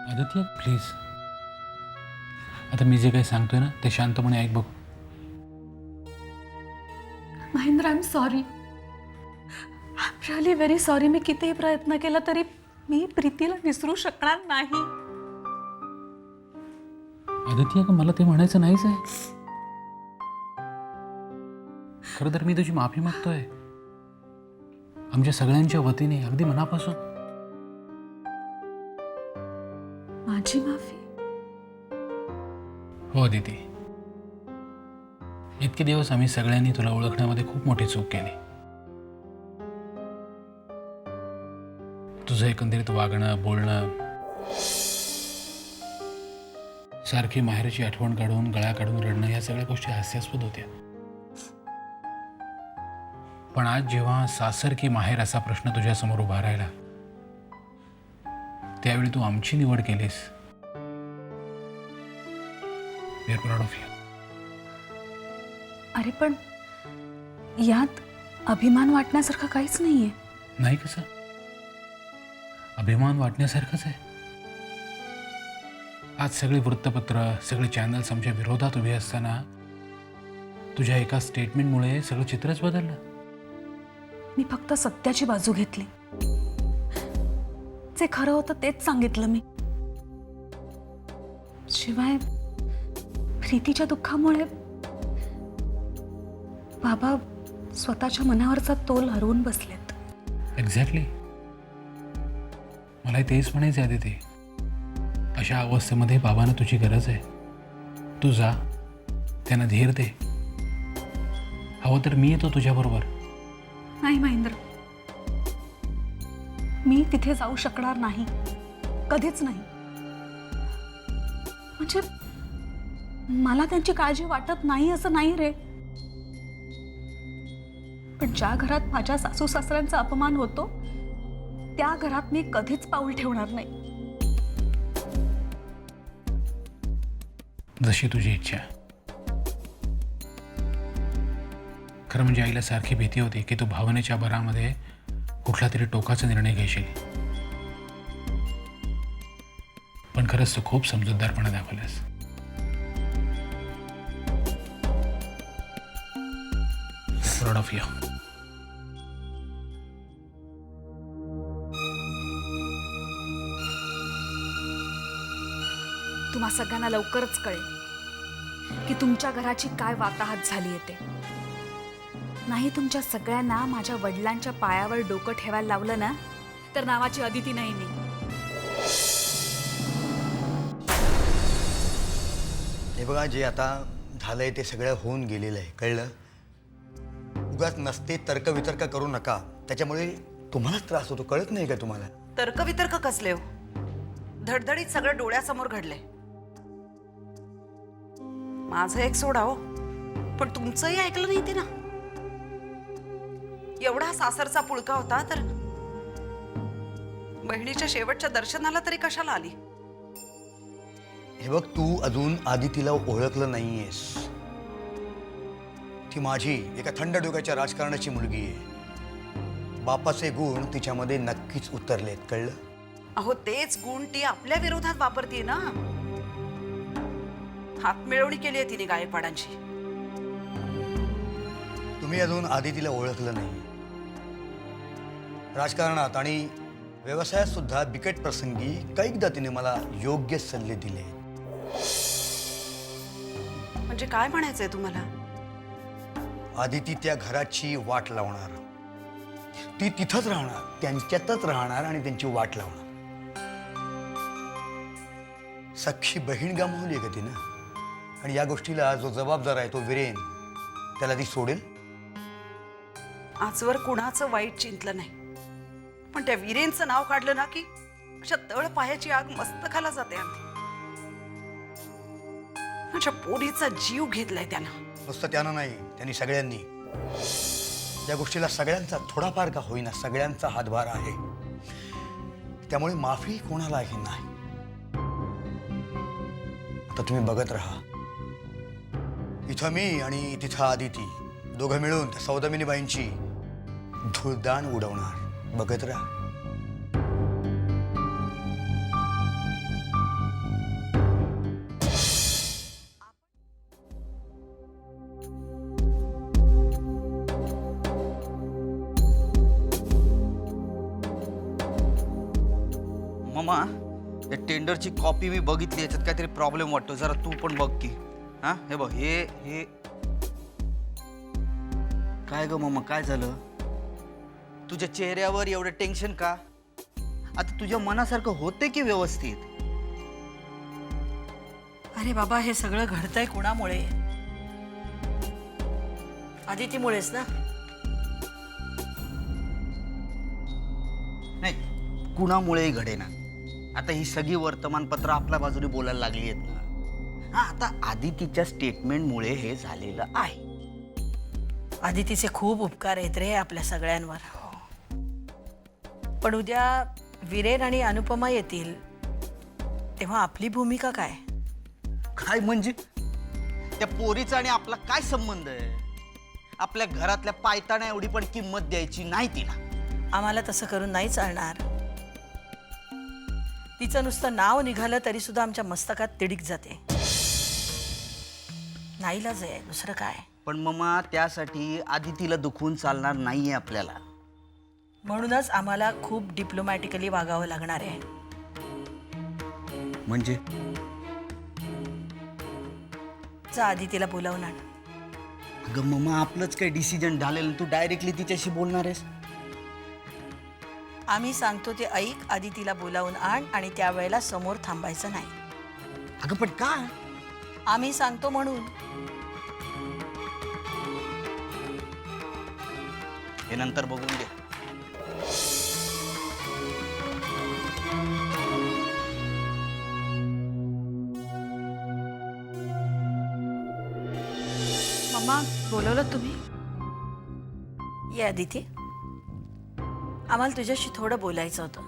Aditya please, आता मी जे काही सांगतोय ना ते शांतपणे ऐक बघ. Mahendra, I am sorry. I am really very sorry. मी कितीही प्रयत्न केला तरी मी प्रीतीला विसरू शकणार नाही. आदित्य का मला ते म्हणायचं नाहीच आहे. खरं तर मी तुझी माफी मागतोय, आमच्या सगळ्यांच्या वतीने, अगदी मनापासून. माझी माफी? हो अदिती, इतके दिवस आम्ही सगळ्यांनी तुला ओळखण्यामध्ये खूप मोठी चूक केली. तुझं एकंदरीत वागणं, बोलणं, सारखी माहेरची आठवण काढून गळा काढून रडणं, या सगळ्या गोष्टी हास्यास्पद होत्या. पण आज जेव्हा सासर की माहेर असा प्रश्न तुझ्यासमोर उभा राहिला, त्यावेळी तू आमची निवड केलीस. We are proud of you. अरे पण यात अभिमान वाटण्यासारखं काहीच नाहीये. नाही कसं? अभिमान वाटण्यासारखंच आहे. आज सगळी वृत्तपत्र, सगळे चॅनल्स आमच्या विरोधात उभे असताना तुझ्या एका स्टेटमेंटमुळे सगळं चित्रच बदललं. मी फक्त सत्याची बाजू घेतली. जे खरं होतं तेच सांगितलं मी. शिवाय प्रीतीच्या दुःखामुळे बाबा स्वतःच्या मनावरचा तोल हरवून बसलेत. एक्झॅक्टली, मला तेच म्हणायचं आहे ते. अशा अवस्थेमध्ये बाबांना तुझी गरज आहे. तू जा, त्यांना धीर दे. हवं तर मी येतो तुझ्याबरोबर. नाही महेंद्र, मी तिथे जाऊ शकणार नाही, कधीच नाही. म्हणजे मला त्यांची काळजी वाटत नाही असं नाही रे, पण ज्या घरात माझ्या सासू सासऱ्यांचा अपमान होतो त्या घरात मी कधीच पाऊल ठेवणार नाही. जशी तुझी इच्छा. खरं म्हणजे आईला सारखी भीती होती की तू भावनेच्या भरामध्ये कुठला तरी टोकाचा निर्णय घेशील. पण खरंच तू खूप समजूतदारपणा दाखवलास. Proud of you. तुम्हा सगळ्यांना लवकरच कळेल की तुमच्या घराची काय वाताहत झाली येते. नाही तुमच्या सगळ्यांना माझ्या वडिलांच्या पायावर डोकं ठेवायला लावलं ना, तर नावाची अदिती नाही मी. हे बघा, जे आता झालंय ते सगळं होऊन गेलेलं आहे, कळलं? उगाच नसते तर्कवितर्क करू नका, त्याच्यामुळे तुम्हालाच त्रास होतो. कळत नाही का तुम्हाला? तर्कवितर्क कसले हो? धडधडीत सगळं डोळ्यासमोर घडलंय. माझं एक सोडा हो, पण तुमचंही ऐकलं नाही ते ना. एवढा सासरचा पुळका होता तर बहिणीच्या शेवटच्या दर्शनाला तरी कशाला आली? हे बघ, तू अजून आदितीला ओळखलं नाहीयेस. ती माझी एका थंड डोक्याच्या राजकारणाची मुलगी आहे. बापाचे गुण तिच्यामध्ये नक्कीच उतरलेत, कळलं? अहो, तेच गुण ती आपल्या विरोधात वापरतीये ना. हातमिळवणी केली आहे तिने गायकवाडांची. तुम्ही अजून आदितीला ओळखलं नाही. राजकारणात आणि व्यवसायात सुद्धा बिकट प्रसंगी कैकदा तिने मला योग्य सल्ले दिले. म्हणजे काय म्हणायचंय तुम्हाला? आदिती त्या घराची वाट लावणार. ती तिथंच राहणार, त्यांच्यातच राहणार आणि त्यांची वाट लावणार. सख्खी बहीण गमावली का तिनं? आणि या गोष्टीला जो जबाबदार आहे तो वीरेन, त्याला ती सोडेल? आजवर कुणाचं वाईट चिंतलं नाही, पण त्या वीरेंचं नाव काढलं ना की अशा तळ पायाची आग मस्तकाला जाते. अशा पोरीचा जीव घेतलाय त्यानं. नुसतं त्यानं नाही, त्यांनी सगळ्यांनी. या गोष्टीला सगळ्यांचा थोडाफार का होईना सगळ्यांचा हातभार आहे. त्यामुळे माफी कोणालाही नाही. आता तुम्ही बघत राहा. इथं मी आणि तिथं आदिती दोघं मिळून त्या सौदामिनीबाईंची धूळदाण उडवणार. बघत राहा. मामा या टेंडरची कॉपी मी बघितली, याच्यात काहीतरी प्रॉब्लेम वाटतो, जरा तू पण बघ की. हा हे बघ, हे काय ग मामा, काय झालं? तुझ्या चेहऱ्यावर एवढं टेन्शन का? आता तुझ्या मनासारखं होते की व्यवस्थित? अरे बाबा, हे सगळं घडतंय कोणामुळे? आदितीमुळेच ना. नाही, कुणामुळेही घडेना. आता ही सगळी वर्तमानपत्र आपल्या बाजूने बोलायला लागली आहेत ना. हा, आता आदितीच्या स्टेटमेंटमुळे हे झालेलं आहे. आदितीचे खूप उपकार आहेत रे आपल्या सगळ्यांवर. पण उद्या वीरेन आणि अनुपमा येतील तेव्हा आपली भूमिका काय? काय म्हणजे? त्या पोरीचा आणि आपला काय संबंध आहे? आपल्या घरातल्या पायताना एवढी पण किंमत द्यायची नाही तिला. आम्हाला तसं करून नाही चालणार. तिचं नुसतं नाव निघालं तरी सुद्धा आमच्या मस्तकात तिडीक जाते. नाईलाज आहे, दुसरं काय. पण ममा, त्यासाठी आदितीला दुखवून चालणार नाहीये आपल्याला. म्हणूनच आम्हाला खूप डिप्लोमॅटिकली वागावं लागणार आहे. म्हणजे जा आदितीला बोलावून आण. अगं ममा, आपलंच काही डिसिजन झालेलं, तू डायरेक्टली तिच्याशी बोलणार आहेस? आम्ही सांगतो ते ऐक, आदितीला बोलावून आण आणि त्यावेळेला समोर थांबायचं नाही. अगं पण का? आम्ही सांगतो म्हणून. हे नंतर बघून घे. मम्मा, बोलवलं तुम्ही? ये आदिती, आम्हाला तुझ्याशी थोडं बोलायचं होतं.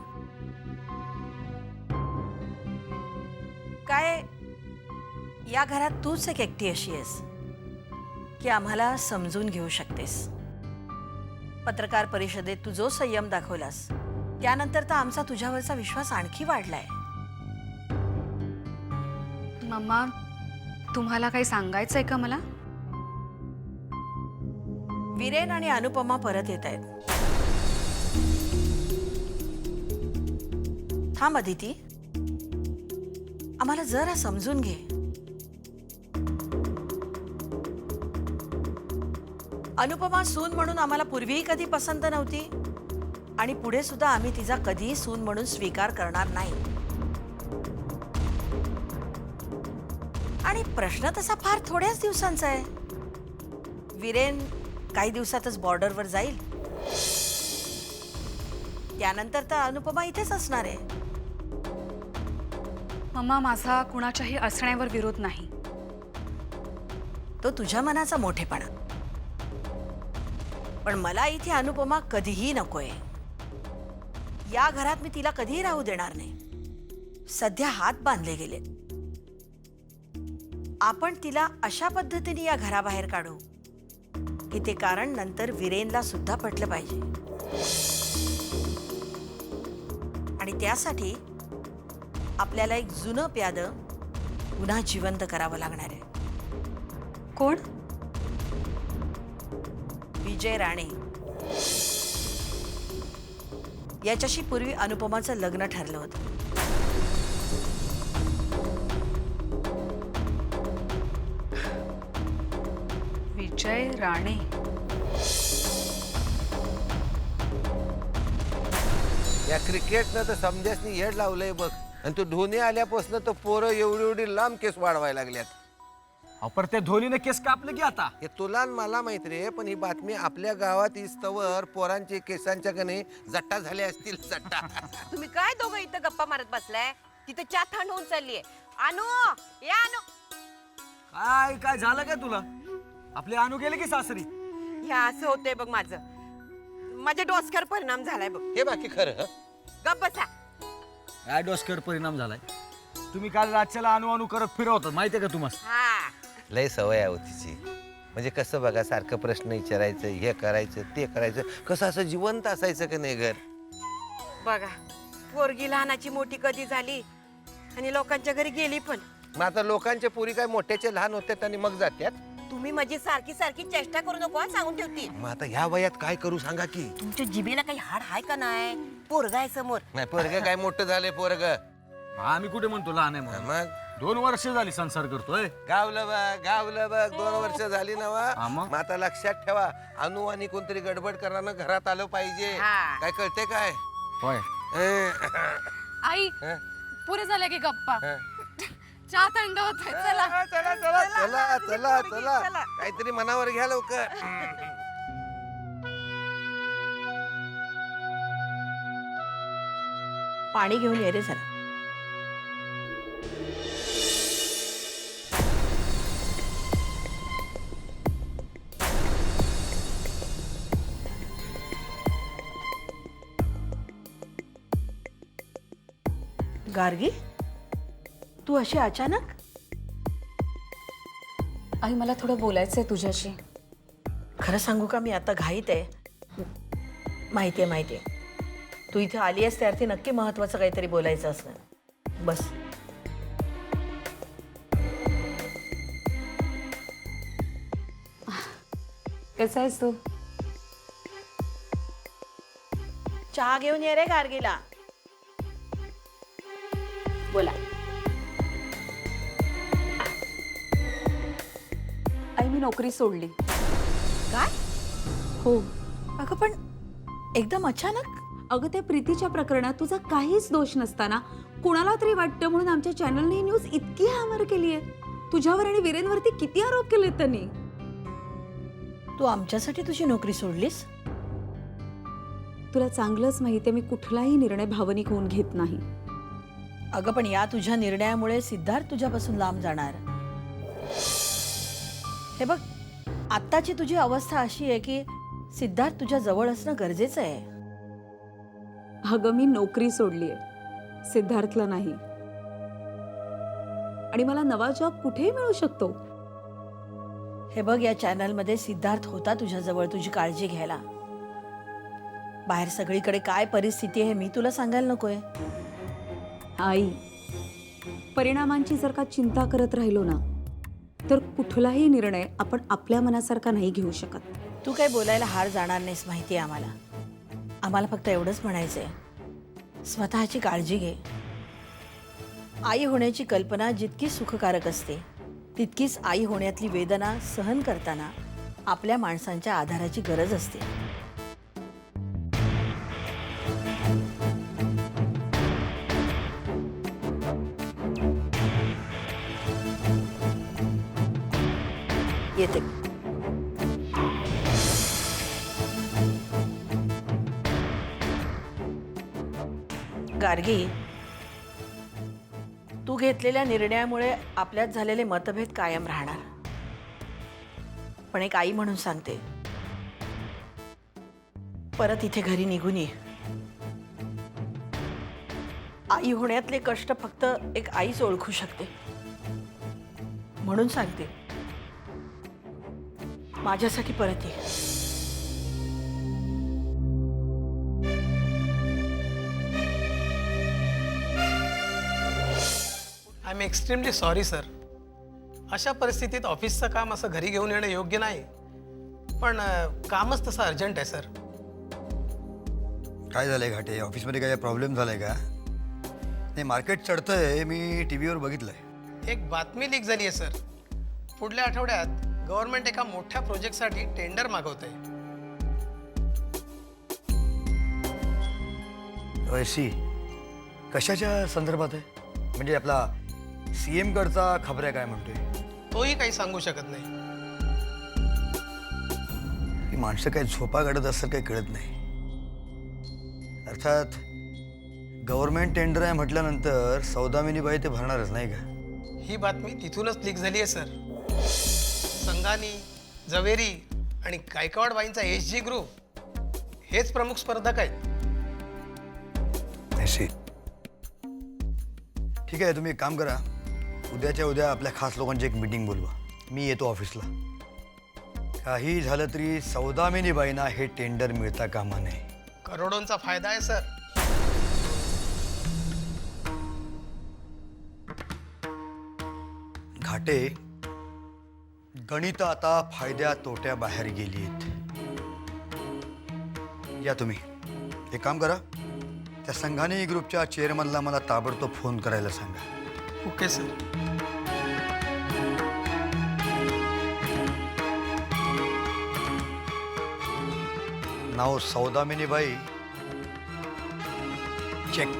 काय या घरात तूच एक एकटी अशी आहेस की आम्हाला समजून घेऊ शकतेस. पत्रकार परिषदेत तू जो संयम दाखवलास त्यानंतर तर आमचा तुझ्यावरचा विश्वास आणखी वाढलाय. मम्मा, तुम्हाला काही सांगायचंय का मला? वीरेन आणि अनुपमा परत येत आहेत. थांब अदिती, आम्हाला जरा समजून घे. अनुपमा सून म्हणून आम्हाला पूर्वीही कधी पसंत नव्हती आणि पुढे सुद्धा आम्ही तिचा कधीही सून म्हणून स्वीकार करणार नाही. आणि प्रश्न तसा फार थोड्याच दिवसांचा आहे. वीरेन काही दिवसातच बॉर्डरवर जाईल, त्यानंतर तर अनुपमा इथेच असणार आहे. मम्मा, माझा कुणाच्याही असण्यावर विरोध नाही. तो तुझ्या मनाचा मोठेपणा. पण मला इथे अनुपमा कधीही नकोय. या घरात मी तिला कधीही राहू देणार नाही. सध्या हात बांधले गेले. आपण तिला अशा पद्धतीने या घराबाहेर काढू की ते कारण नंतर वीरेनला सुद्धा पटलं पाहिजे. आणि त्यासाठी आपल्याला एक जुनं प्यादं पुन्हा जिवंत करावं लागणार आहे. कोण? विजय राणे. याच्याशी पूर्वी अनुपमाचं लग्न ठरलं होतं. विजय राणे? या क्रिकेटनं तर समजासनी येड लावलंय बघ. आणि तो धोनी आल्यापासून तर पोरं एवढी एवढी लांब केस वाढवायला लागल्यात. पर त्या धोनीने केस कापले की आता. हे तुला आणि मला माहित रे, पण ही बातमी आपल्या गावात इस्तवर पोरांचे केसांच्या कने जट्टा झाल्या असतील. जट्टा. तुम्ही काय दोघं इथं गप्पा मारत बसलाय? तिथे चहा थंड होऊन चाललीये. आणू, या आणू. काय काय झालं काय तुला? आपले अनु गेले की सासरी? ह्या असं होतंय बघ माझं. माझ्या डोसक्यावर परिणाम झालाय बघ. हे बाकी खरं. गप्प बसा. काय डोसक्यावर परिणाम झालाय? तुम्ही काल रातच्याला अनु अनु करत फिरवतात माहितीये का तुम्हाला? हा, लय सवय आहे तिची. म्हणजे कसं बघा, सारखं प्रश्न विचारायचं, हे करायचं ते करायचं, कसं असं जिवंत असायचं का नाही घर. बघा पोरगी लहानाची मोठी कधी झाली आणि लोकांच्या घरी गेली पण. मग आता लोकांच्या पोरी काय मोठ्याचे लहान होत्यात आणि मग जात्यात. तुम्ही माझी सारखी सारखी चेष्टा करू नको हा, सांगून ठेवती. मग आता ह्या वयात काय करू सांगा की. तुमच्या जिभेला काही हाड आहे का नाही? पोरगा आहे समोर. नाही पोरग काय मोठं झालंय पोरग. आम्ही कुठे म्हणतो लहान आहे म्हणून. मग 2 वर्ष झाली संसार करतोय. गावलं बघ 2 वर्ष झाली ना वा. हा मग? मग आता लक्षात ठेवा अनु आणि कोणतरी गडबड करणार घरात आलं पाहिजे. हा. काय कळते काय. होय. आई हं? पुरे झाले की गप्पा हं? चहा थंड होत चला चला चला चला चला चला काहीतरी मनावर घ्या लवकर. पाणी घेऊन ये रे जरा. गार्गी, तू अशी अचानक? आई मला थोडं बोलायचं आहे तुझ्याशी. खरं सांगू का, मी आता घाईत आहे. माहितीये तू इथे आली आहेस त्यार्थी नक्की महत्वाचं काहीतरी बोलायचं असणार. बस. कसा आहेस तू? चहा घेऊन ये रे गार्गीला. बोला. आई मी नोकरी सोडली. काय? हो. अगं पण एकदम अचानक? अगं त्या प्रीतीच्या प्रकरणात तुझा काहीच दोष नसताना कुणाला तरी वाटतं म्हणून आमच्या चॅनलने ही न्यूज इतकी हॅमर केली आहे. तुझ्यावर आणि वीरेनवरती किती आरोप केलेत त्यांनी. तू आमच्यासाठी तुझी नोकरी सोडलीस? तुला चांगलंच माहिती आहे मी कुठलाही निर्णय भावनिक होऊन घेत नाही. अगं पण या तुझ्या निर्णयामुळे सिद्धार्थ तुझ्यापासून लांब जाणार. हे बघ, आत्ताची तुझी अवस्था अशी आहे की सिद्धार्थ तुझ्या जवळ असणं गरजेचं आहे. अगं मी नोकरी सोडली आहे, सिद्धार्थला नाही. आणि मला नवा जॉब कुठेही मिळू शकतो. हे बघ, या चॅनलमध्ये सिद्धार्थ होता तुझ्याजवळ तुझी काळजी घ्यायला. बाहेर सगळीकडे काय परिस्थिती आहे हे मी तुला सांगायला नकोय. आई, परिणामांची जर का चिंता करत राहिलो ना तर कुठलाही निर्णय आपण आपल्या मनासारखा नाही घेऊ शकत. तू काही बोलायला हार जाणार नाहीस माहिती आहे आम्हाला. आम्हाला फक्त एवढंच म्हणायचंय, स्वतःची काळजी घे. आई होण्याची कल्पना जितकी सुखकारक असते तितकीच आई होण्यातली वेदना सहन करताना आपल्या माणसांच्या आधाराची गरज असते. येते. गार्गी, तू घेतलेल्या निर्णयामुळे आपल्यात झालेले मतभेद कायम राहणार. पण एक आई म्हणून सांगते, परत इथे घरी निघून ये. आई होण्यातले कष्ट फक्त एक आईच ओळखू शकते. म्हणून सांगते, माझ्यासाठी परत ये. I am extremely sorry sir. अशा परिस्थितीत ऑफिसचं काम असं घरी घेऊन येणं योग्य नाही. पण कामच तसं अर्जंट आहे सर. काय झालंय घाटे, ऑफिसमध्ये काय प्रॉब्लेम झालाय का? नाही, मार्केट चढतंय, मी टी व्हीवर बघितलंय. एक बातमी लीक झाली आहे सर. पुढल्या आठवड्यात गव्हर्नमेंट एका मोठ्या प्रोजेक्टसाठी टेंडर मागवत आहे. ऐसी कशाच्या संदर्भात आहे? म्हणजे आपला CM कडचा खबऱ्या काय म्हणतोय? तोही काही सांगू शकत नाही. ही माणसं काय झोपा काढत असतात काही कळत नाही. अर्थात गव्हर्नमेंट टेंडर आहे म्हटल्यानंतर सौदामिनीबाई ते भरणारच नाही का? ही बातमी तिथूनच लीक झाली आहे सर. संघानी, जवेरी आणि गायकवाडबाईंचा SG ग्रुप हेच प्रमुख स्पर्धक आहेत. ऐसी ठीक आहे, तुम्ही एक काम करा, उद्याच्या उद्या आपल्या खास लोकांची एक मीटिंग बोलवा. मी येतो ऑफिसला. काही झालं तरी सौदामिनीबाईंना हे टेंडर मिळता कामा नये. करोडोंचा फायदा आहे सर. घाटे, गणित आता फायद्या तोट्या बाहेर गेलीत. या तुम्ही एक काम करा, त्या संघाने ग्रुपच्या चेअरमनला मला ताबडतोब फोन करायला सांगा. Okay sir. नाव सौदामिनीबाई. चेक.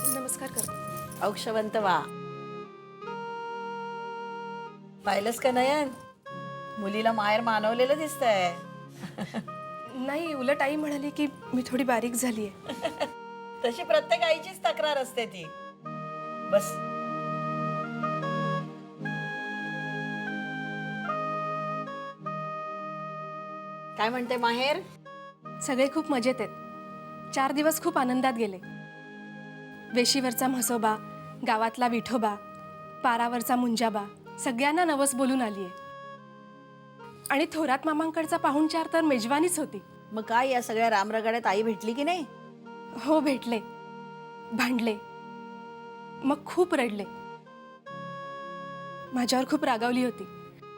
नमस्कार कर. औक्षवंत वा. पाहिलंस का नयन, मुलीला माहेर मानवलेलं दिसतंय. नाही, उलट आई म्हणाली की मी थोडी बारीक झाली आहे. तशी प्रत्येक आईचीच तक्रार असते ती. बस. काय म्हणते माहेर? सगळे खूप मजेत आहेत. 4 दिवस खूप आनंदात गेले. वेशीवरचा म्हसोबा, गावातला विठोबा, पारावरचा मुंजाबा सगळ्यांना नवस बोलून आली आहे. आणि थोरात मामांकडचा पाहुणचार तर मेजवानीच होती. मग काय या सगळ्या रामरगाड्यात आई भेटली की नाही? हो, भेटले, भांडले, मग खूप रडले. माझ्यावर खूप रागावली होती,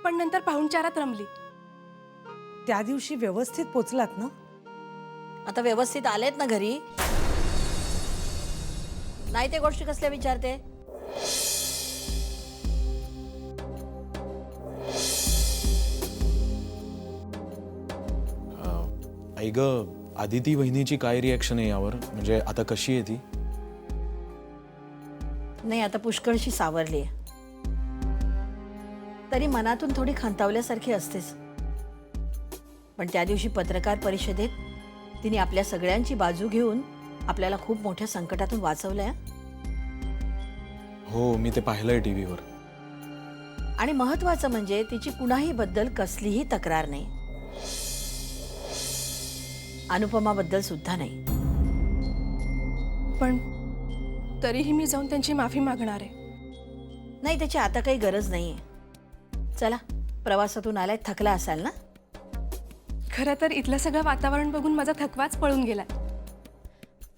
पण नंतर पाहुणचारात रमली. त्या दिवशी व्यवस्थित पोचलात ना? आता व्यवस्थित आलेत ना घरी? नाही ते गोष्टी कसल्या विचारते? आई ग, आदिती वहिनीची काय रिॲक्शन आहे यावर? म्हणजे आता कशी आहे ती? नाही, आता पुष्कळशी सावरली आहे. तरी मनातून थोडी खांतावल्यासारखी असतेच. पण त्या दिवशी पत्रकार परिषदेत तिने आपल्या सगळ्यांची बाजू घेऊन आपल्याला खूप मोठ्या संकटातून वाचवलंय. हो, मी ते पाहिलंय टीव्हीवर. आणि महत्वाचं म्हणजे तिची कुणाही बद्दल कसलीही तक्रार नाही. अनुपमाबद्दल सुद्धा नाही. पण तरीही मी जाऊन त्यांची माफी मागणार आहे. नाही, त्याची आता काही गरज नाहीये. चला, प्रवासातून आलाय, थकला असाल ना? खरं तर इथलं सगळं वातावरण बघून माझा थकवाच पळून गेलाय.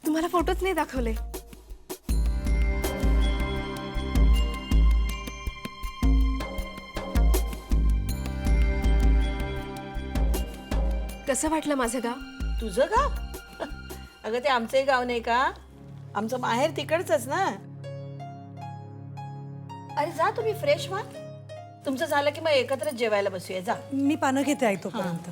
तुम्हाला फोटोच नाही दाखवले. कसं वाटलं माझं गाव? तुझं गाव? अगं, ते आमचंही गाव नाही का? आमचं माहेर तिकडचंच ना. अरे जा, तुम्ही फ्रेश व्हा. तुमचं झालं की मग एकत्रच जेवायला बसूया. जा. मी पानं घेते आई तोपर्यंत.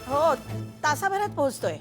हो, तासाभरात पोहोचतोय.